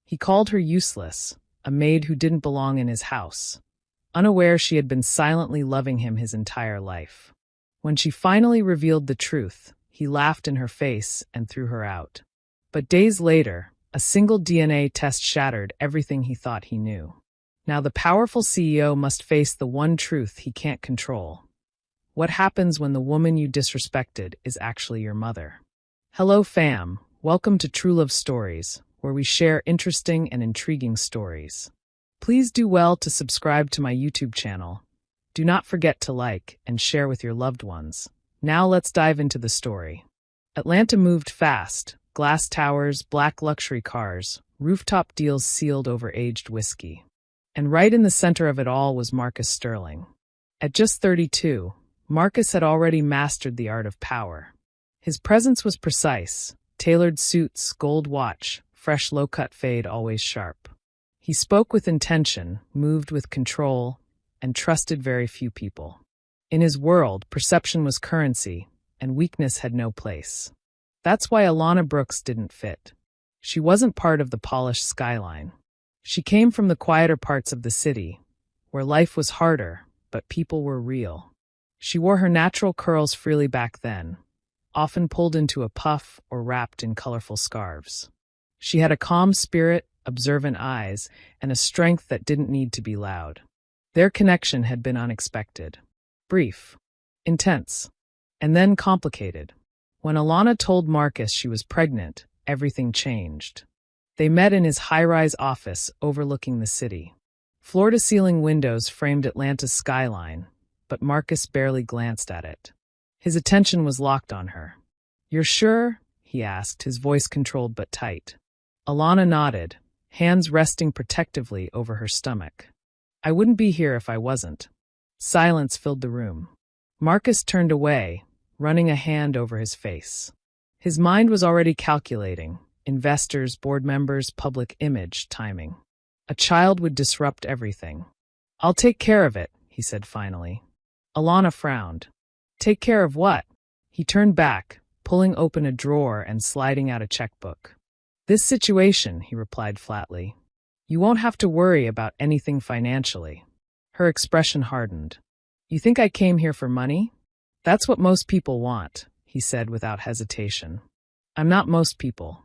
He called her useless, a maid who didn't belong in his house, unaware she had been silently loving him his entire life. When she finally revealed the truth, he laughed in her face and threw her out. But days later, a single DNA test shattered everything he thought he knew. Now the powerful CEO must face the one truth he can't control. What happens when the woman you disrespected is actually your mother? Hello fam, welcome to True Love Stories, where we share interesting and intriguing stories. Please do well to subscribe to my YouTube channel. Do not forget to like and share with your loved ones. Now let's dive into the story. Atlanta moved fast. Glass towers, black luxury cars, rooftop deals sealed over aged whiskey. And right in the center of it all was Marcus Sterling. At just 32, Marcus had already mastered the art of power. His presence was precise, tailored suits, gold watch, fresh low-cut fade always sharp. He spoke with intention, moved with control, and trusted very few people. In his world, perception was currency, and weakness had no place. That's why Alana Brooks didn't fit. She wasn't part of the polished skyline. She came from the quieter parts of the city, where life was harder, but people were real. She wore her natural curls freely back then, often pulled into a puff or wrapped in colorful scarves. She had a calm spirit, observant eyes, and a strength that didn't need to be loud. Their connection had been unexpected. Brief, intense, and then complicated. When Alana told Marcus she was pregnant, everything changed. They met in his high-rise office overlooking the city. Floor-to-ceiling windows framed Atlanta's skyline, but Marcus barely glanced at it. His attention was locked on her. "You're sure?" he asked, his voice controlled but tight. Alana nodded, hands resting protectively over her stomach. "I wouldn't be here if I wasn't." Silence filled the room. Marcus turned away, running a hand over his face. His mind was already calculating investors, board members, public image, timing. A child would disrupt everything. "I'll take care of it," he said finally. Alana frowned. "Take care of what?" He turned back, pulling open a drawer and sliding out a checkbook. "This situation," he replied flatly. "You won't have to worry about anything financially." Her expression hardened. "You think I came here for money?" "That's what most people want," he said without hesitation. "I'm not most people."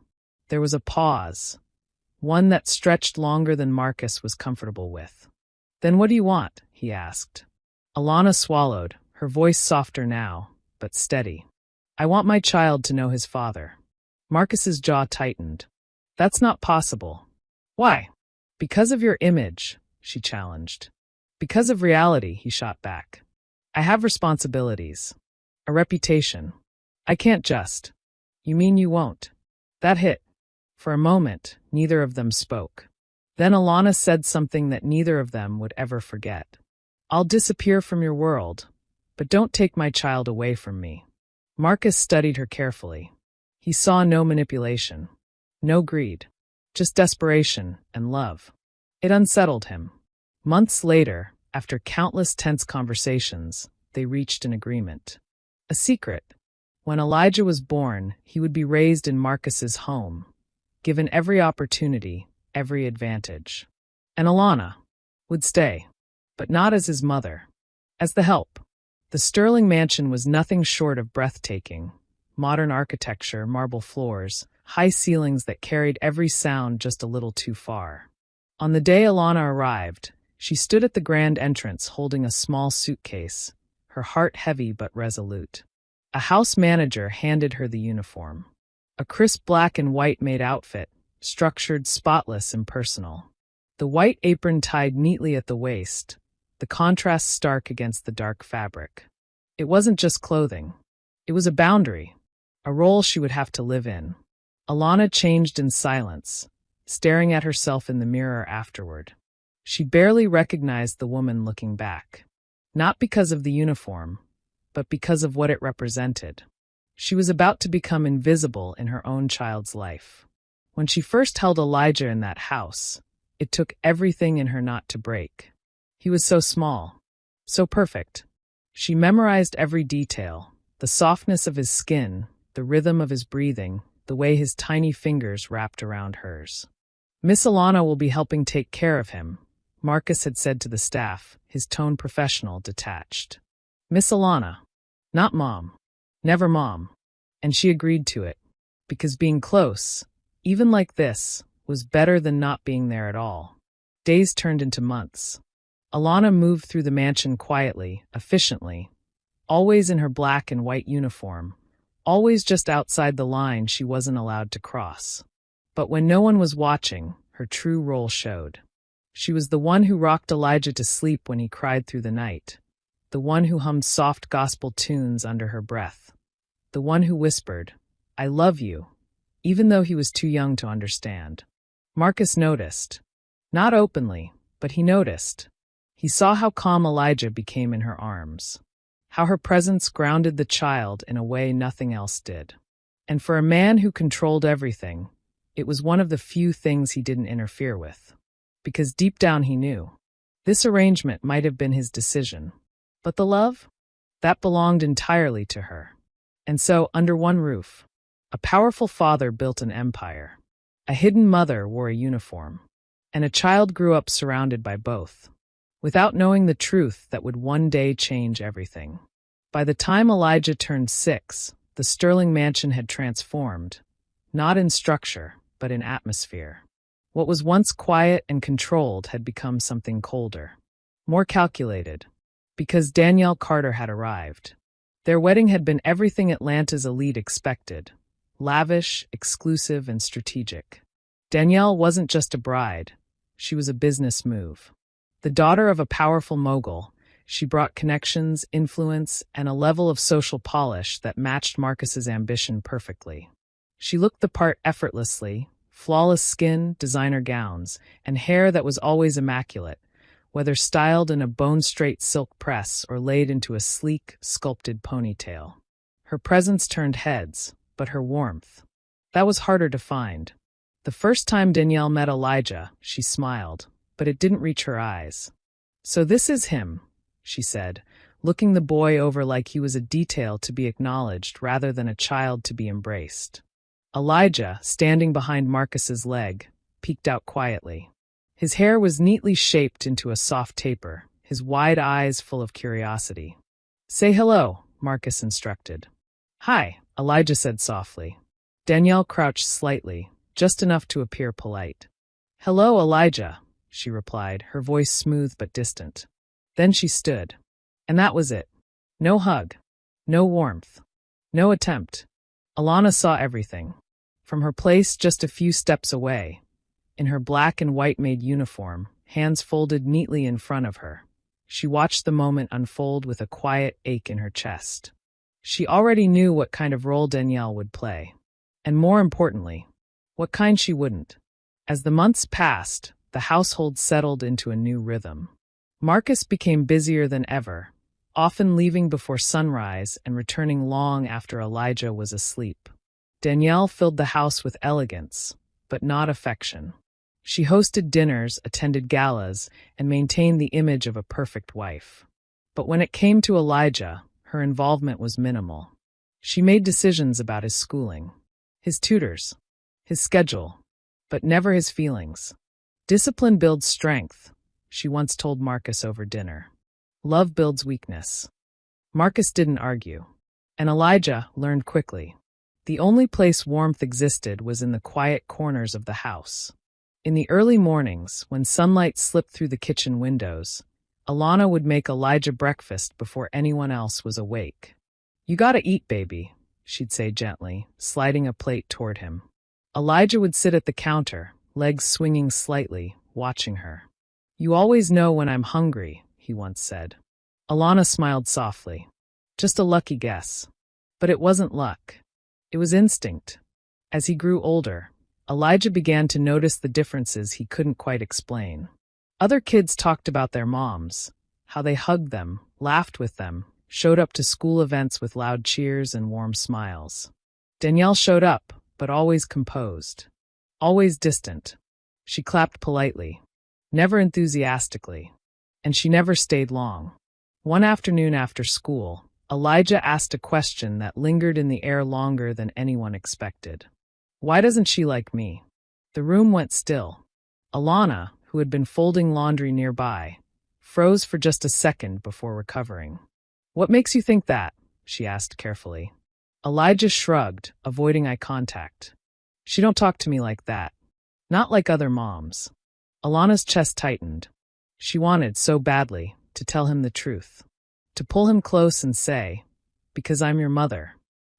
There was a pause, one that stretched longer than Marcus was comfortable with. "Then what do you want?" he asked. Alana swallowed, her voice softer now, but steady. "I want my child to know his father." Marcus's jaw tightened. "That's not possible." "Why?" "Because of your image," she challenged. "Because of reality," he shot back. "I have responsibilities. A reputation. I can't just." "You mean you won't?" That hit. For a moment, neither of them spoke. Then Alana said something that neither of them would ever forget. "I'll disappear from your world, but don't take my child away from me." Marcus studied her carefully. He saw no manipulation, no greed, just desperation and love. It unsettled him. Months later, after countless tense conversations, they reached an agreement. A secret. When Elijah was born, he would be raised in Marcus's home, given every opportunity, every advantage. And Alana would stay, but not as his mother, as the help. The Sterling mansion was nothing short of breathtaking. Modern architecture, marble floors, high ceilings that carried every sound just a little too far. On the day Alana arrived, she stood at the grand entrance holding a small suitcase, her heart heavy but resolute. A house manager handed her the uniform. A crisp black and white maid outfit, structured, spotless, impersonal. The white apron tied neatly at the waist, the contrast stark against the dark fabric. It wasn't just clothing. It was a boundary, a role she would have to live in. Alana changed in silence, staring at herself in the mirror afterward. She barely recognized the woman looking back. Not because of the uniform, but because of what it represented. She was about to become invisible in her own child's life. When she first held Elijah in that house, it took everything in her not to break. He was so small, so perfect. She memorized every detail, the softness of his skin, the rhythm of his breathing, the way his tiny fingers wrapped around hers. Miss Alana will be helping take care of him, Marcus had said to the staff, his tone professional, detached. Miss Alana. Not Mom. Never Mom. And she agreed to it, because being close, even like this, was better than not being there at all. Days turned into months. Alana moved through the mansion quietly, efficiently, always in her black and white uniform, always just outside the line she wasn't allowed to cross. But when no one was watching, her true role showed. She was the one who rocked Elijah to sleep when he cried through the night, the one who hummed soft gospel tunes under her breath, the one who whispered, "I love you," even though he was too young to understand. Marcus noticed. Not openly, but he noticed. He saw how calm Elijah became in her arms, how her presence grounded the child in a way nothing else did. And for a man who controlled everything, it was one of the few things he didn't interfere with. Because deep down he knew. This arrangement might have been his decision. But the love? That belonged entirely to her. And so, under one roof, a powerful father built an empire. A hidden mother wore a uniform. And a child grew up surrounded by both, without knowing the truth that would one day change everything. By the time Elijah turned 6, the Sterling mansion had transformed, not in structure, but in atmosphere. What was once quiet and controlled had become something colder, more calculated, because Danielle Carter had arrived. Their wedding had been everything Atlanta's elite expected, lavish, exclusive, and strategic. Danielle wasn't just a bride, she was a business move. The daughter of a powerful mogul, she brought connections, influence, and a level of social polish that matched Marcus's ambition perfectly. She looked the part effortlessly, flawless skin, designer gowns, and hair that was always immaculate, whether styled in a bone-straight silk press or laid into a sleek, sculpted ponytail. Her presence turned heads, but her warmth, that was harder to find. The first time Danielle met Elijah, she smiled, but it didn't reach her eyes. "So this is him," she said, looking the boy over like he was a detail to be acknowledged rather than a child to be embraced. Elijah, standing behind Marcus's leg, peeked out quietly. His hair was neatly shaped into a soft taper, his wide eyes full of curiosity. "Say hello," Marcus instructed. "Hi," Elijah said softly. Danielle crouched slightly, just enough to appear polite. "Hello, Elijah," she replied, her voice smooth but distant. Then she stood. And that was it. No hug. No warmth. No attempt. Alana saw everything. From her place just a few steps away, in her black and white Maid uniform, hands folded neatly in front of her, she watched the moment unfold with a quiet ache in her chest. She already knew what kind of role Danielle would play. And more importantly, what kind she wouldn't. As the months passed, the household settled into a new rhythm. Marcus became busier than ever, often leaving before sunrise and returning long after Elijah was asleep. Danielle filled the house with elegance, but not affection. She hosted dinners, attended galas, and maintained the image of a perfect wife. But when it came to Elijah, her involvement was minimal. She made decisions about his schooling, his tutors, his schedule, but never his feelings. "Discipline builds strength," she once told Marcus over dinner. "Love builds weakness." Marcus didn't argue, and Elijah learned quickly. The only place warmth existed was in the quiet corners of the house. In the early mornings, when sunlight slipped through the kitchen windows, Alana would make Elijah breakfast before anyone else was awake. "You gotta eat, baby," she'd say gently, sliding a plate toward him. Elijah would sit at the counter, legs swinging slightly, watching her. "You always know when I'm hungry," he once said. Alana smiled softly. Just a lucky guess. But it wasn't luck. It was instinct. As he grew older, Elijah began to notice the differences he couldn't quite explain. Other kids talked about their moms, how they hugged them, laughed with them, showed up to school events with loud cheers and warm smiles. Danielle showed up, but always composed. Always distant. She clapped politely, never enthusiastically, and she never stayed long. One afternoon after school, Elijah asked a question that lingered in the air longer than anyone expected. "Why doesn't she like me?" The room went still. Alana, who had been folding laundry nearby, froze for just a second before recovering. "What makes you think that?" she asked carefully. Elijah shrugged, avoiding eye contact. "She don't talk to me like that. Not like other moms." Alana's chest tightened. She wanted so badly to tell him the truth, to pull him close and say, "Because I'm your mother.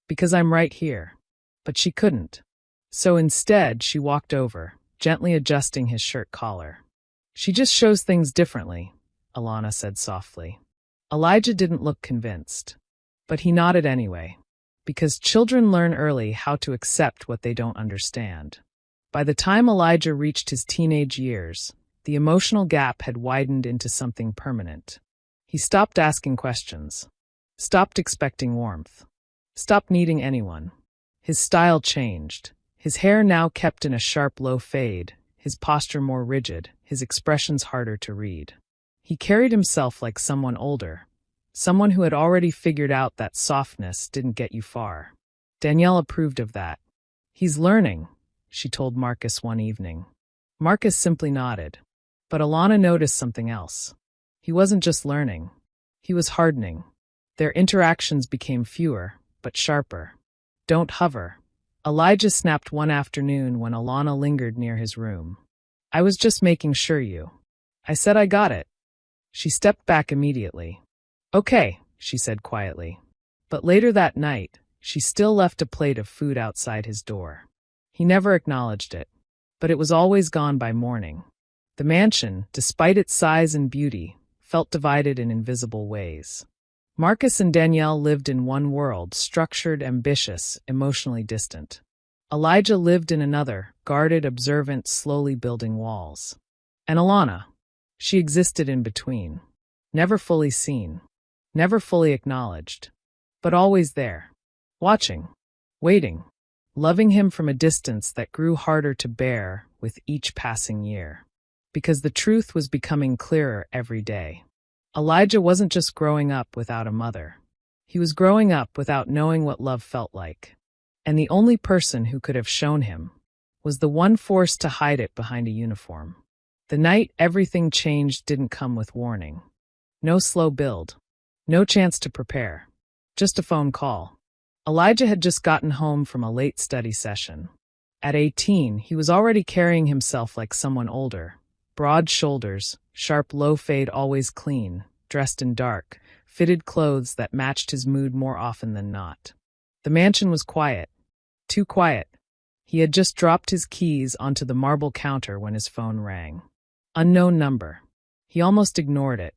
Because I'm right here." But she couldn't. So instead, she walked over, gently adjusting his shirt collar. "She just shows things differently," Alana said softly. Elijah didn't look convinced, but he nodded anyway, because children learn early how to accept what they don't understand. By the time Elijah reached his teenage years, the emotional gap had widened into something permanent. He stopped asking questions, stopped expecting warmth, stopped needing anyone. His style changed. His hair now kept in a sharp low fade, his posture more rigid, his expressions harder to read. He carried himself like someone older, someone who had already figured out that softness didn't get you far. Danielle approved of that. "He's learning," she told Marcus one evening. Marcus simply nodded. But Alana noticed something else. He wasn't just learning. He was hardening. Their interactions became fewer, but sharper. "Don't hover," Elijah snapped one afternoon when Alana lingered near his room. "I was just making sure you." "I said I got it." She stepped back immediately. "Okay," she said quietly. But later that night, she still left a plate of food outside his door. He never acknowledged it, but it was always gone by morning. The mansion, despite its size and beauty, felt divided in invisible ways. Marcus and Danielle lived in one world, structured, ambitious, emotionally distant. Elijah lived in another, guarded, observant, slowly building walls. And Alana, she existed in between, never fully seen, never fully acknowledged, but always there, watching, waiting, loving him from a distance that grew harder to bear with each passing year. Because the truth was becoming clearer every day. Elijah wasn't just growing up without a mother. He was growing up without knowing what love felt like. And the only person who could have shown him was the one forced to hide it behind a uniform. The night everything changed didn't come with warning. No slow build. No chance to prepare. Just a phone call. Elijah had just gotten home from a late study session. At 18, he was already carrying himself like someone older. Broad shoulders, sharp low fade always clean, dressed in dark, fitted clothes that matched his mood more often than not. The mansion was quiet. Too quiet. He had just dropped his keys onto the marble counter when his phone rang. Unknown number. He almost ignored it.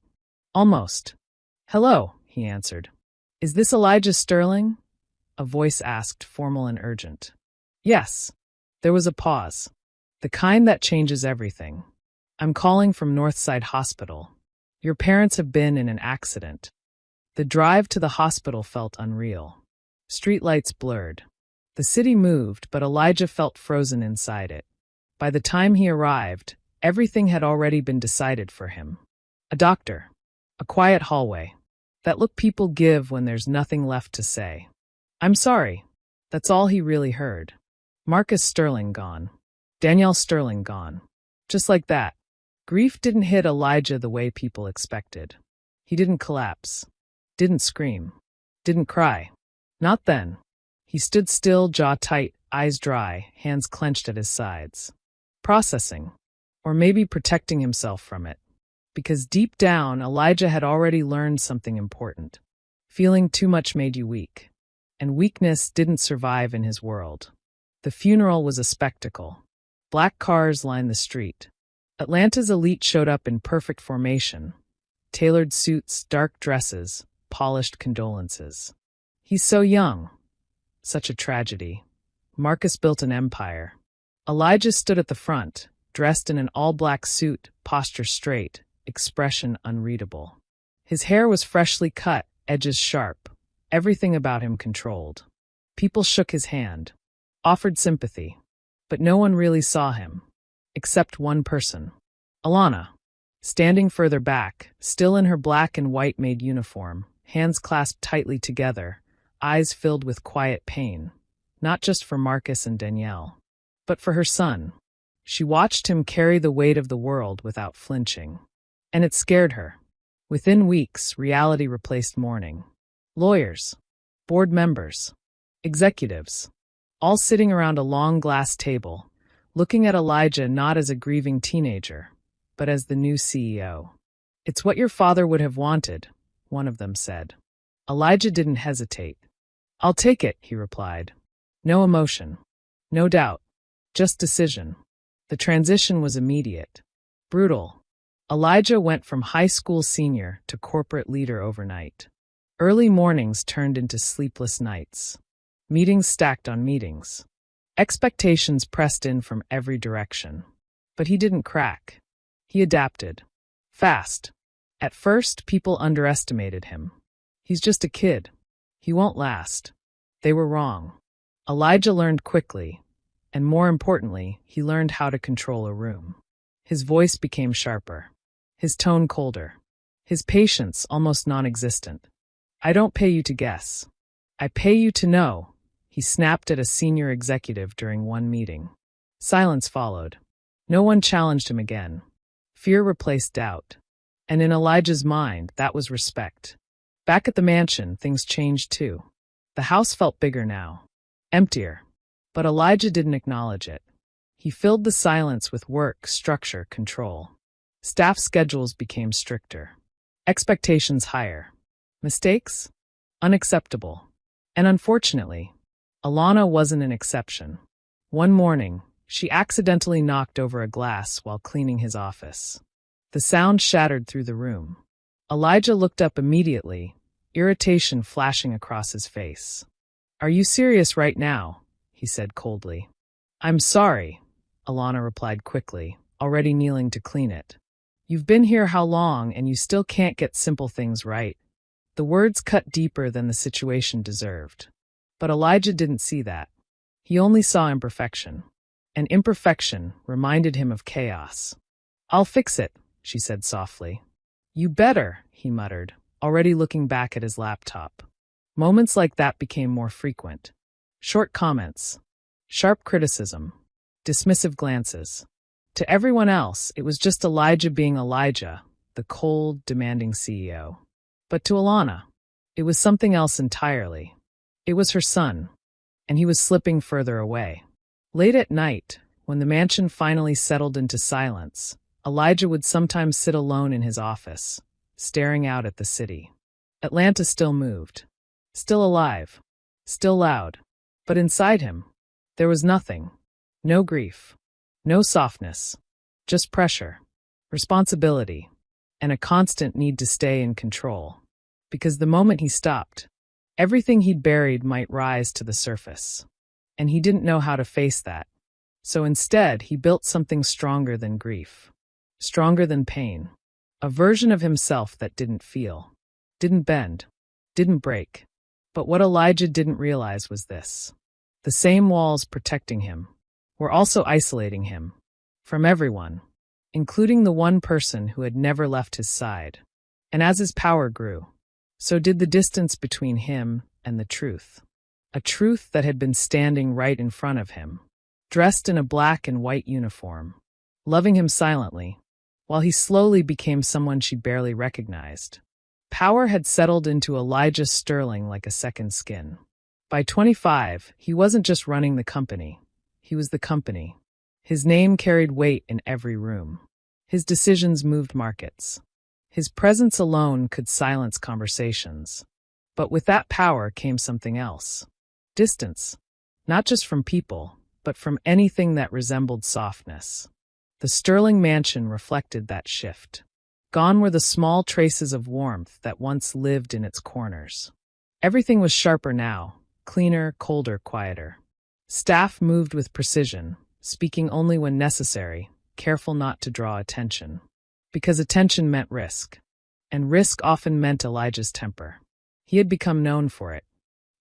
Almost. "Hello," he answered. "Is this Elijah Sterling?" A voice asked, formal and urgent. "Yes." There was a pause. "The kind that changes everything. I'm calling from Northside Hospital. Your parents have been in an accident." The drive to the hospital felt unreal. Streetlights blurred. The city moved, but Elijah felt frozen inside it. By the time he arrived, everything had already been decided for him. A doctor. A quiet hallway. That look people give when there's nothing left to say. "I'm sorry." That's all he really heard. Marcus Sterling gone. Danielle Sterling gone. Just like that. Grief didn't hit Elijah the way people expected. He didn't collapse. Didn't scream. Didn't cry. Not then. He stood still, jaw tight, eyes dry, hands clenched at his sides. Processing. Or maybe protecting himself from it. Because deep down, Elijah had already learned something important. Feeling too much made you weak. And weakness didn't survive in his world. The funeral was a spectacle. Black cars lined the street. Atlanta's elite showed up in perfect formation. Tailored suits, dark dresses, polished condolences. He's so young. Such a tragedy. Marcus built an empire. Elijah stood at the front, dressed in an all-black suit, posture straight, expression unreadable. His hair was freshly cut, edges sharp, everything about him controlled. People shook his hand, offered sympathy, but no one really saw him. Except one person. Alana. Standing further back, still in her black and white maid uniform, hands clasped tightly together, eyes filled with quiet pain. Not just for Marcus and Danielle, but for her son. She watched him carry the weight of the world without flinching. And it scared her. Within weeks, reality replaced mourning. Lawyers, board members, executives, all sitting around a long glass table, looking at Elijah not as a grieving teenager, but as the new CEO. "It's what your father would have wanted," one of them said. Elijah didn't hesitate. "I'll take it," he replied. No emotion, no doubt, just decision. The transition was immediate, brutal. Elijah went from high school senior to corporate leader overnight. Early mornings turned into sleepless nights. Meetings stacked on meetings. Expectations pressed in from every direction. But he didn't crack. He adapted. Fast. At first, people underestimated him. "He's just a kid. He won't last." They were wrong. Elijah learned quickly, and more importantly, he learned how to control a room. His voice became sharper. His tone colder. His patience almost non-existent. "I don't pay you to guess. I pay you to know," he snapped at a senior executive during one meeting. Silence followed. No one challenged him again. Fear replaced doubt. And in Elijah's mind, that was respect. Back at the mansion, things changed too. The house felt bigger now. Emptier. But Elijah didn't acknowledge it. He filled the silence with work, structure, control. Staff schedules became stricter. Expectations higher. Mistakes? Unacceptable. And unfortunately, Alana wasn't an exception. One morning, she accidentally knocked over a glass while cleaning his office. The sound shattered through the room. Elijah looked up immediately, irritation flashing across his face. "Are you serious right now?" he said coldly. "I'm sorry," Alana replied quickly, already kneeling to clean it. "You've been here how long and you still can't get simple things right?" The words cut deeper than the situation deserved. But Elijah didn't see that. He only saw imperfection. And imperfection reminded him of chaos. "I'll fix it," she said softly. "You better," he muttered, already looking back at his laptop. Moments like that became more frequent. Short comments, sharp criticism, dismissive glances. To everyone else, it was just Elijah being Elijah, the cold, demanding CEO. But to Alana, it was something else entirely. It was her son, and he was slipping further away. Late at night, when the mansion finally settled into silence, Elijah would sometimes sit alone in his office, staring out at the city. Atlanta still moved. Still alive. Still loud. But inside him, there was nothing. No grief. No softness. Just pressure. Responsibility. And a constant need to stay in control. Because the moment he stopped, everything he'd buried might rise to the surface. And he didn't know how to face that. So instead, he built something stronger than grief. Stronger than pain. A version of himself that didn't feel. Didn't bend. Didn't break. But what Elijah didn't realize was this. The same walls protecting him were also isolating him from everyone, including the one person who had never left his side. And as his power grew, so did the distance between him and the truth. A truth that had been standing right in front of him, dressed in a black and white uniform, loving him silently, while he slowly became someone she barely recognized. Power had settled into Elijah Sterling like a second skin. By 25, he wasn't just running the company. He was the company. His name carried weight in every room. His decisions moved markets. His presence alone could silence conversations. But with that power came something else. Distance. Not just from people, but from anything that resembled softness. The Sterling mansion reflected that shift. Gone were the small traces of warmth that once lived in its corners. Everything was sharper now, cleaner, colder, quieter. Staff moved with precision, speaking only when necessary, careful not to draw attention. Because attention meant risk. And risk often meant Elijah's temper. He had become known for it.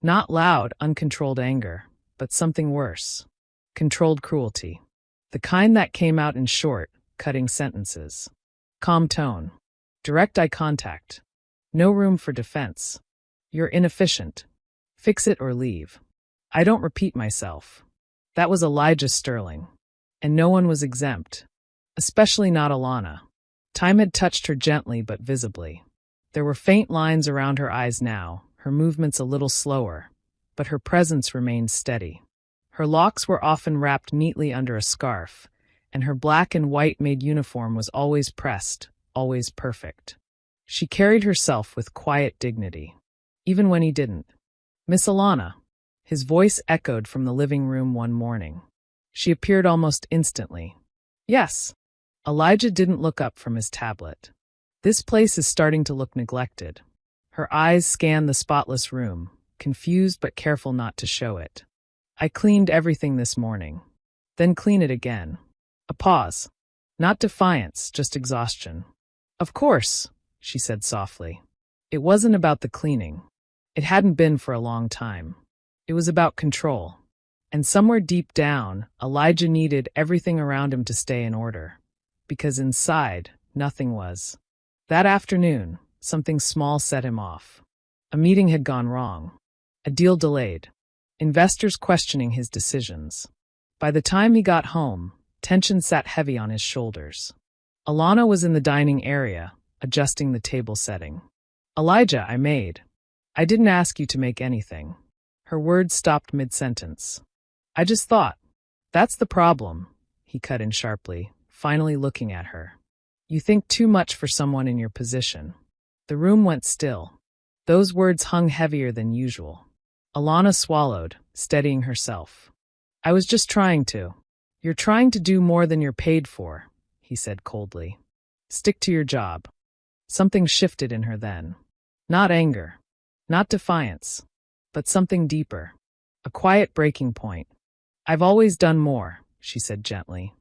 Not loud, uncontrolled anger, but something worse. Controlled cruelty. The kind that came out in short, cutting sentences. Calm tone. Direct eye contact. No room for defense. You're inefficient. Fix it or leave. I don't repeat myself. That was Elijah Sterling. and no one was exempt, especially not Alana. Time had touched her gently but visibly. There were faint lines around her eyes now, her movements a little slower, but her presence remained steady. Her locks were often wrapped neatly under a scarf, and her black and white maid uniform was always pressed, always perfect. She carried herself with quiet dignity, even when he didn't. "Miss Alana." His voice echoed from the living room one morning. She appeared almost instantly. "Yes." Elijah didn't look up from his tablet. "This place is starting to look neglected." Her eyes scanned the spotless room, confused but careful not to show it. "I cleaned everything this morning." "Then clean it again." A pause. Not defiance, just exhaustion. "Of course," she said softly. It wasn't about the cleaning. It hadn't been for a long time. It was about control. And somewhere deep down, Elijah needed everything around him to stay in order. Because inside, nothing was. That afternoon, something small set him off. A meeting had gone wrong. A deal delayed. Investors questioning his decisions. By the time he got home, tension sat heavy on his shoulders. Alana was in the dining area, adjusting the table setting. "Elijah, I made. I didn't ask you to make anything." Her words stopped mid-sentence. "I just thought." "That's the problem," he cut in sharply, finally looking at her. "You think too much for someone in your position." The room went still. Those words hung heavier than usual. Alana swallowed, steadying herself. "I was just trying to." "You're trying to do more than you're paid for," he said coldly. "Stick to your job." Something shifted in her then. Not anger, not defiance, but something deeper. A quiet breaking point. "I've always done more," she said gently.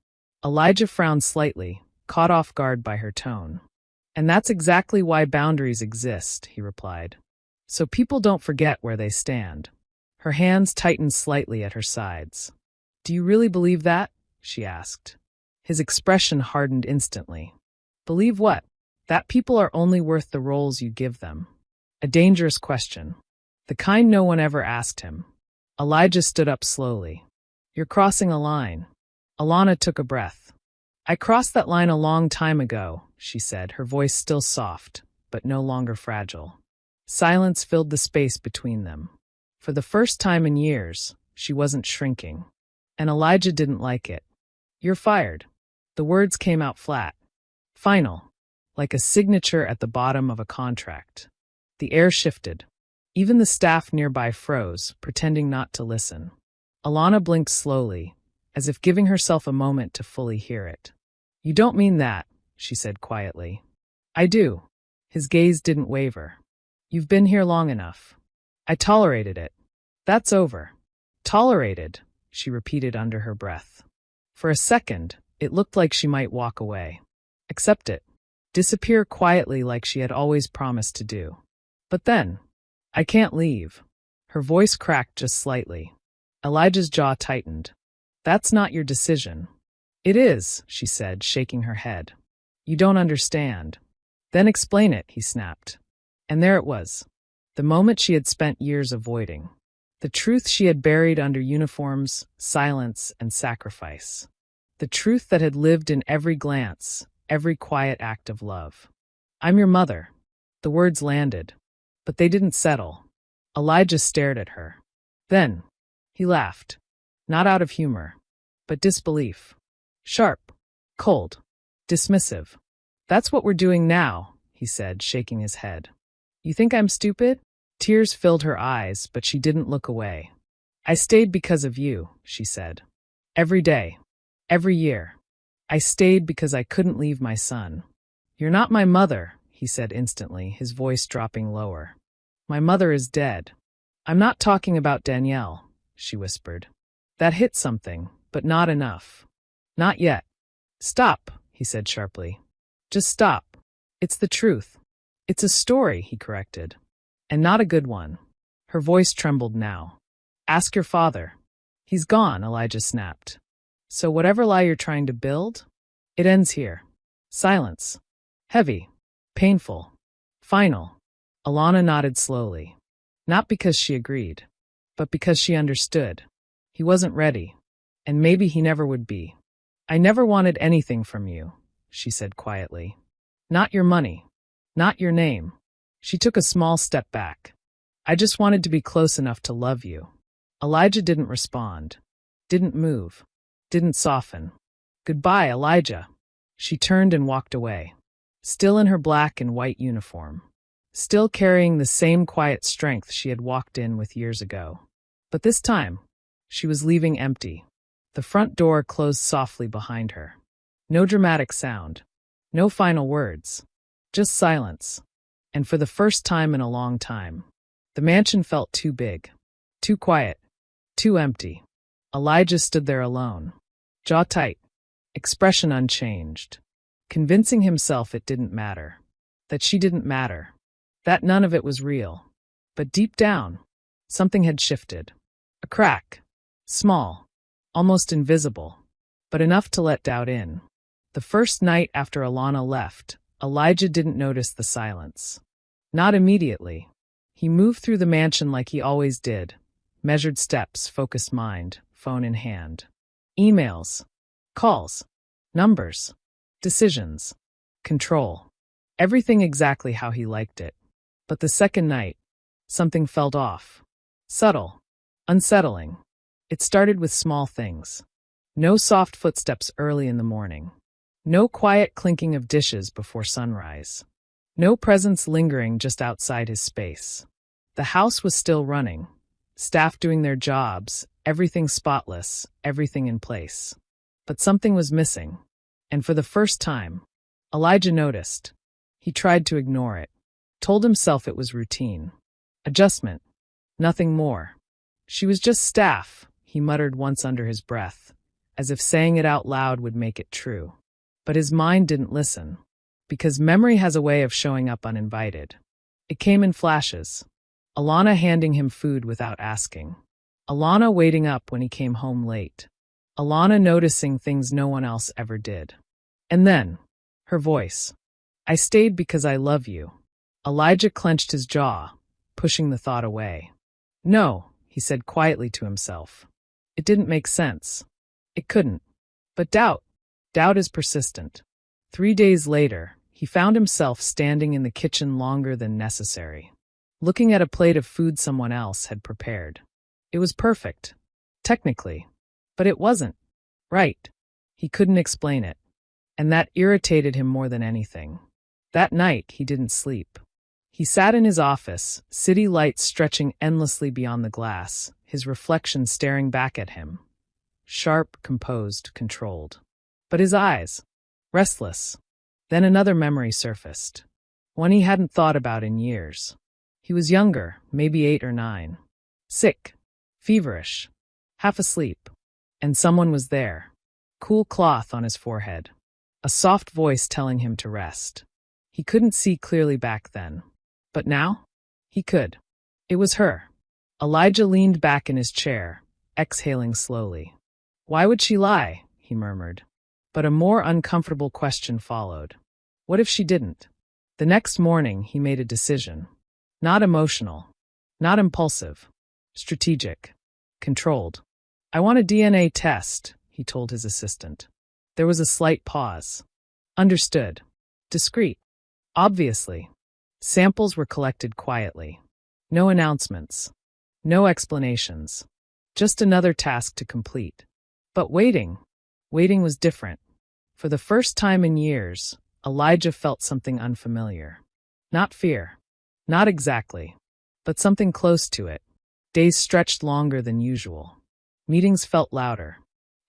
Elijah frowned slightly, caught off guard by her tone. "And that's exactly why boundaries exist," he replied. "So people don't forget where they stand." Her hands tightened slightly at her sides. "Do you really believe that?" she asked. His expression hardened instantly. "Believe what?" "That people are only worth the roles you give them." A dangerous question. The kind no one ever asked him. Elijah stood up slowly. "You're crossing a line." Alana took a breath. "I crossed that line a long time ago," she said, her voice still soft, but no longer fragile. Silence filled the space between them. For the first time in years, she wasn't shrinking. And Elijah didn't like it. "You're fired." The words came out flat. Final. Like a signature at the bottom of a contract. The air shifted. Even the staff nearby froze, pretending not to listen. Alana blinked slowly, as if giving herself a moment to fully hear it. "You don't mean that," she said quietly. "I do." His gaze didn't waver. "You've been here long enough." "I tolerated it." "That's over." "Tolerated," she repeated under her breath. For a second, it looked like she might walk away. Accept it. Disappear quietly like she had always promised to do. But then, "I can't leave." Her voice cracked just slightly. Elijah's jaw tightened. "That's not your decision." "It is," she said, shaking her head. "You don't understand." "Then explain it," he snapped. And there it was. The moment she had spent years avoiding. The truth she had buried under uniforms, silence, and sacrifice. The truth that had lived in every glance, every quiet act of love. "I'm your mother." The words landed, but they didn't settle. Elijah stared at her. Then, he laughed. Not out of humor, but disbelief. Sharp, cold, dismissive. "That's what we're doing now," he said, shaking his head. "You think I'm stupid?" Tears filled her eyes, but she didn't look away. "I stayed because of you," she said. "Every day. Every year. I stayed because I couldn't leave my son." "You're not my mother," he said instantly, his voice dropping lower. "My mother is dead." "I'm not talking about Danielle," she whispered. That hit something, but not enough. "Not yet." "Stop," he said sharply. "Just stop. It's the truth." "It's a story," he corrected. "And not a good one." Her voice trembled now. "Ask your father." "He's gone," Elijah snapped. "So whatever lie you're trying to build, it ends here." Silence. Heavy. Painful. Final. Alana nodded slowly. Not because she agreed, but because she understood. He wasn't ready. And maybe he never would be. I never wanted anything from you, she said quietly. Not your money. Not your name. She took a small step back. I just wanted to be close enough to love you. Elijah didn't respond. Didn't move. Didn't soften. Goodbye, Elijah. She turned and walked away. Still in her black and white uniform. Still carrying the same quiet strength she had walked in with years ago. But this time, she was leaving empty. The front door closed softly behind her. No dramatic sound. No final words. Just silence. And for the first time in a long time, the mansion felt too big. Too quiet. Too empty. Elijah stood there alone. Jaw tight. Expression unchanged. Convincing himself it didn't matter. That she didn't matter. That none of it was real. But deep down, something had shifted. A crack. Small. Almost invisible. But enough to let doubt in. The first night after Alana left, Elijah didn't notice the silence. Not immediately. He moved through the mansion like he always did. Measured steps, focused mind, phone in hand. Emails. Calls. Numbers. Decisions. Control. Everything exactly how he liked it. But the second night, something felt off. Subtle. Unsettling. It started with small things. No soft footsteps early in the morning. No quiet clinking of dishes before sunrise. No presence lingering just outside his space. The house was still running. Staff doing their jobs, everything spotless, everything in place. But something was missing. And for the first time, Elijah noticed. He tried to ignore it. Told himself it was routine. Adjustment. Nothing more. She was just staff, he muttered once under his breath, as if saying it out loud would make it true. But his mind didn't listen. Because memory has a way of showing up uninvited. It came in flashes. Alana handing him food without asking. Alana waiting up when he came home late. Alana noticing things no one else ever did. And then, her voice. I stayed because I love you. Elijah clenched his jaw, pushing the thought away. No, he said quietly to himself. It didn't make sense. It couldn't. But doubt is persistent. 3 days later, he found himself standing in the kitchen longer than necessary, looking at a plate of food someone else had prepared. It was perfect, technically, but it wasn't right. He couldn't explain it, and that irritated him more than anything. That night, he didn't sleep. He sat in his office, city lights stretching endlessly beyond the glass, his reflection staring back at him. Sharp, composed, controlled. But his eyes, restless. Then another memory surfaced. One he hadn't thought about in years. He was younger, maybe 8 or 9. Sick. Feverish. Half asleep. And someone was there. Cool cloth on his forehead. A soft voice telling him to rest. He couldn't see clearly back then. But now? He could. It was her. Elijah leaned back in his chair, exhaling slowly. Why would she lie? He murmured. But a more uncomfortable question followed. What if she didn't? The next morning, he made a decision. Not emotional. Not impulsive. Strategic. Controlled. I want a DNA test, he told his assistant. There was a slight pause. Understood. Discreet. Obviously. Samples were collected quietly. No announcements. No explanations. Just another task to complete. But waiting was different. For the first time in years, Elijah felt something unfamiliar. Not fear. Not exactly. But something close to it. Days stretched longer than usual. Meetings felt louder.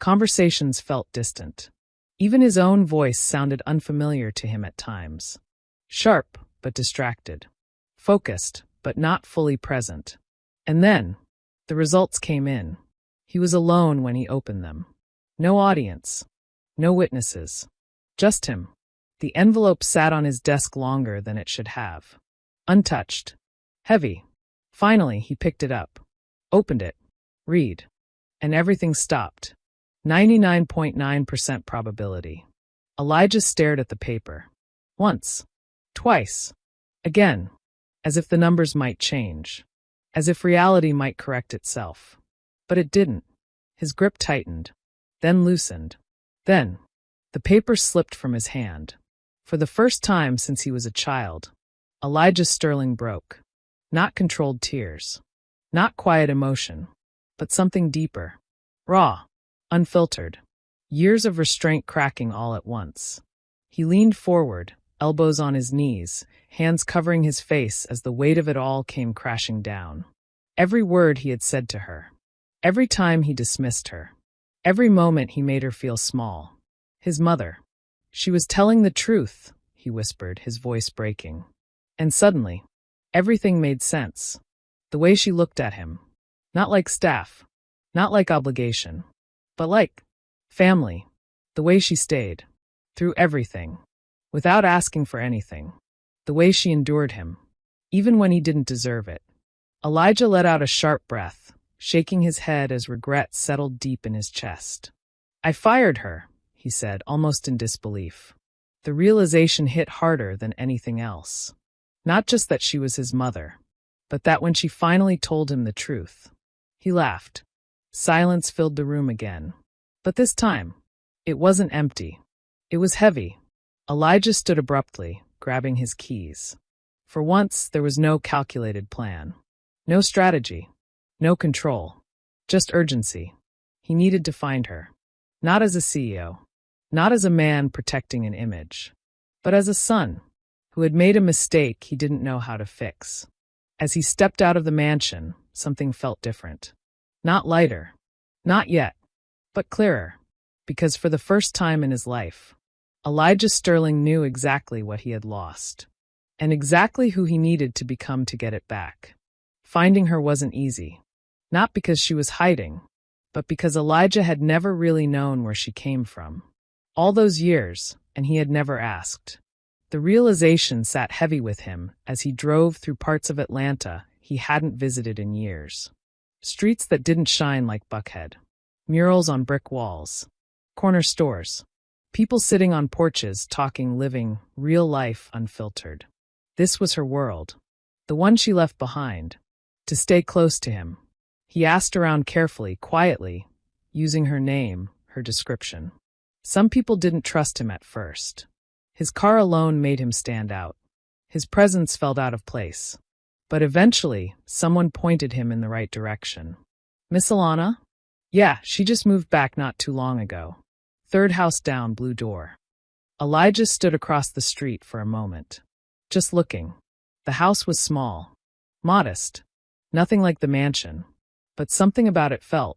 Conversations felt distant. Even his own voice sounded unfamiliar to him at times. Sharp, but distracted. Focused, but not fully present. And then, the results came in. He was alone when he opened them. No audience. No witnesses. Just him. The envelope sat on his desk longer than it should have. Untouched. Heavy. Finally, he picked it up. Opened it. Read. And everything stopped. 99.9% probability. Elijah stared at the paper. Once. Twice. Again. As if the numbers might change. As if reality might correct itself. But it didn't. His grip tightened. Then loosened. Then, the paper slipped from his hand. For the first time since he was a child, Elijah Sterling broke. Not controlled tears. Not quiet emotion. But something deeper. Raw. Unfiltered. Years of restraint cracking all at once. He leaned forward, elbows on his knees, hands covering his face as the weight of it all came crashing down. Every word he had said to her. Every time he dismissed her. Every moment he made her feel small. His mother. She was telling the truth, he whispered, his voice breaking. And suddenly, everything made sense. The way she looked at him. Not like staff. Not like obligation. But like family. The way she stayed. Through everything. Without asking for anything. The way she endured him. Even when he didn't deserve it. Elijah let out a sharp breath, shaking his head as regret settled deep in his chest. I fired her, he said, almost in disbelief. The realization hit harder than anything else. Not just that she was his mother, but that when she finally told him the truth. He laughed. Silence filled the room again. But this time, it wasn't empty. It was heavy. Elijah stood abruptly, grabbing his keys. For once, there was no calculated plan. No strategy. No control. Just urgency. He needed to find her. Not as a CEO. Not as a man protecting an image. But as a son, who had made a mistake he didn't know how to fix. As he stepped out of the mansion, something felt different. Not lighter. Not yet. But clearer. Because for the first time in his life, Elijah Sterling knew exactly what he had lost. And exactly who he needed to become to get it back. Finding her wasn't easy. Not because she was hiding, but because Elijah had never really known where she came from. All those years, and he had never asked. The realization sat heavy with him as he drove through parts of Atlanta he hadn't visited in years. Streets that didn't shine like Buckhead. Murals on brick walls. Corner stores. People sitting on porches talking, living, real life unfiltered. This was her world. The one she left behind. To stay close to him. He asked around carefully, quietly, using her name, her description. Some people didn't trust him at first. His car alone made him stand out. His presence felt out of place. But eventually, someone pointed him in the right direction. Miss Alana? Yeah, she just moved back not too long ago. Third house down, blue door. Elijah stood across the street for a moment. Just looking. The house was small. Modest. Nothing like the mansion. But something about it felt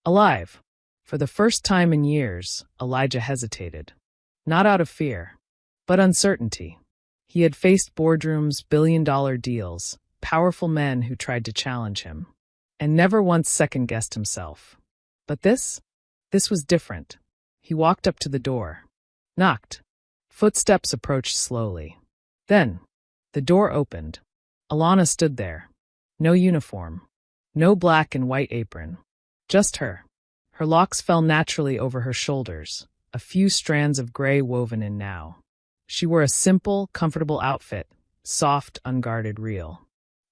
alive. For the first time in years, Elijah hesitated. Not out of fear, but uncertainty. He had faced boardrooms, billion-dollar deals, powerful men who tried to challenge him, and never once second-guessed himself. But this was different. He walked up to the door. Knocked. Footsteps approached slowly. Then, the door opened. Alana stood there. No uniform. No black and white apron. Just her. Her locks fell naturally over her shoulders, a few strands of gray woven in now. She wore a simple, comfortable outfit, soft, unguarded, real.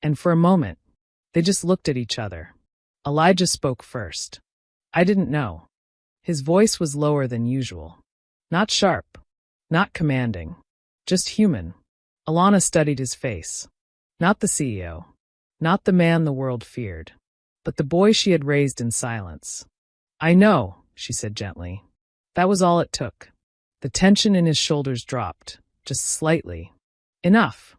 And for a moment, they just looked at each other. Elijah spoke first. I didn't know. His voice was lower than usual. Not sharp. Not commanding. Just human. Alana studied his face. Not the CEO. Not the man the world feared. But the boy she had raised in silence. I know, she said gently. That was all it took. The tension in his shoulders dropped, just slightly. Enough.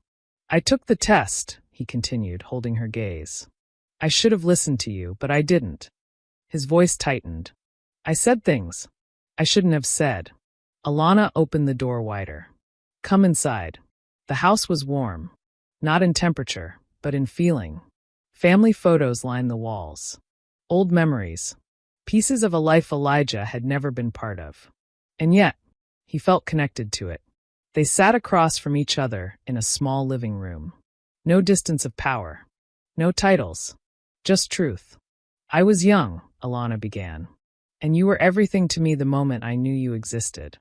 I took the test, he continued, holding her gaze. I should have listened to you, but I didn't. His voice tightened. I said things I shouldn't have said. Alana opened the door wider. Come inside. The house was warm. Not in temperature, but in feeling. Family photos lined the walls. Old memories. Pieces of a life Elijah had never been part of. And yet, he felt connected to it. They sat across from each other in a small living room. No distance of power. No titles. Just truth. I was young, Alana began. And you were everything to me the moment I knew you existed.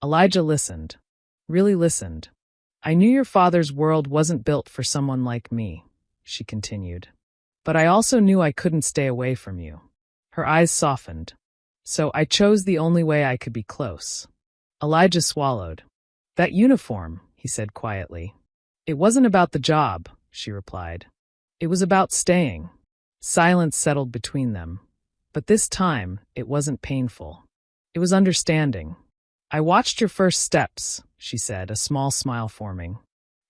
Elijah listened. Really listened. I knew your father's world wasn't built for someone like me, she continued. But I also knew I couldn't stay away from you. Her eyes softened. So I chose the only way I could be close. Elijah swallowed. That uniform, he said quietly. It wasn't about the job, she replied. It was about staying. Silence settled between them. But this time, it wasn't painful. It was understanding. I watched your first steps, she said, a small smile forming.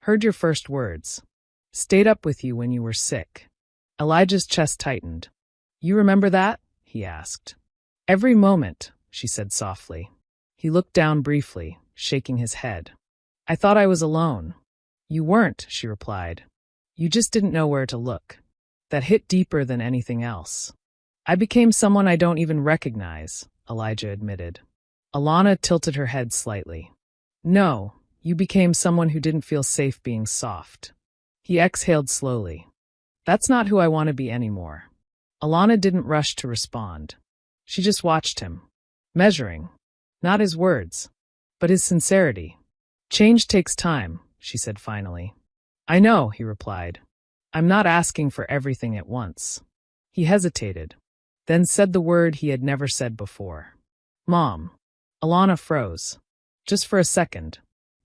Heard your first words. Stayed up with you when you were sick. Elijah's chest tightened. You remember that? He asked. Every moment, she said softly. He looked down briefly, shaking his head. I thought I was alone. You weren't, she replied. You just didn't know where to look. That hit deeper than anything else. I became someone I don't even recognize, Elijah admitted. Alana tilted her head slightly. No, you became someone who didn't feel safe being soft. He exhaled slowly. That's not who I want to be anymore. Alana didn't rush to respond. She just watched him, measuring, not his words, but his sincerity. Change takes time, she said finally. I know, he replied. I'm not asking for everything at once. He hesitated, then said the word he had never said before. Mom. Alana froze. Just for a second.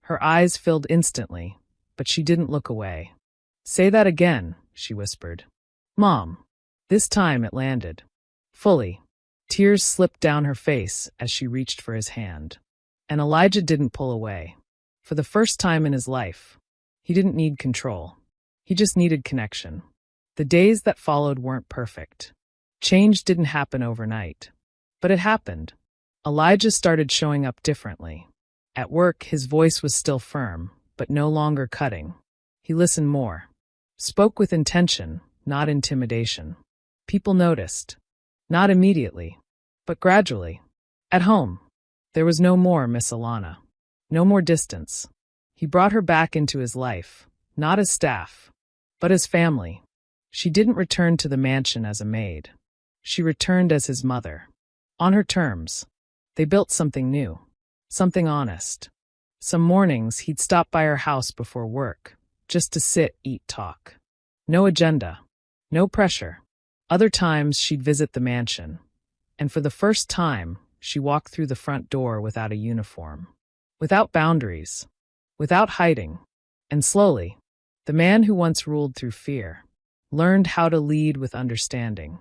Her eyes filled instantly, but she didn't look away. Say that again, she whispered. Mom. This time it landed. Fully. Tears slipped down her face as she reached for his hand. And Elijah didn't pull away. For the first time in his life, he didn't need control. He just needed connection. The days that followed weren't perfect. Change didn't happen overnight. But it happened. Elijah started showing up differently. At work, his voice was still firm, but no longer cutting. He listened more. Spoke with intention, not intimidation. People noticed. Not immediately, but gradually. At home, there was no more Miss Alana. No more distance. He brought her back into his life, not as staff, but as family. She didn't return to the mansion as a maid. She returned as his mother. On her terms. They built something new. Something honest. Some mornings he'd stop by her house before work, just to sit, eat, talk. No agenda. No pressure. Other times she'd visit the mansion. And for the first time, she walked through the front door without a uniform. Without boundaries. Without hiding. And slowly, the man who once ruled through fear learned how to lead with understanding.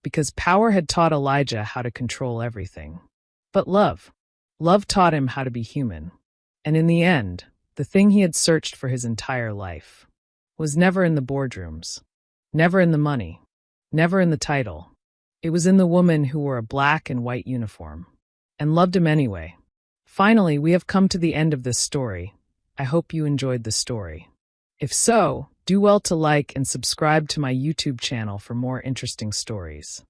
Because power had taught Elijah how to control everything. But love taught him how to be human. And in the end, the thing he had searched for his entire life was never in the boardrooms, never in the money, never in the title. It was in the woman who wore a black and white uniform and loved him anyway. Finally, we have come to the end of this story. I hope you enjoyed the story. If so, do well to like and subscribe to my YouTube channel for more interesting stories.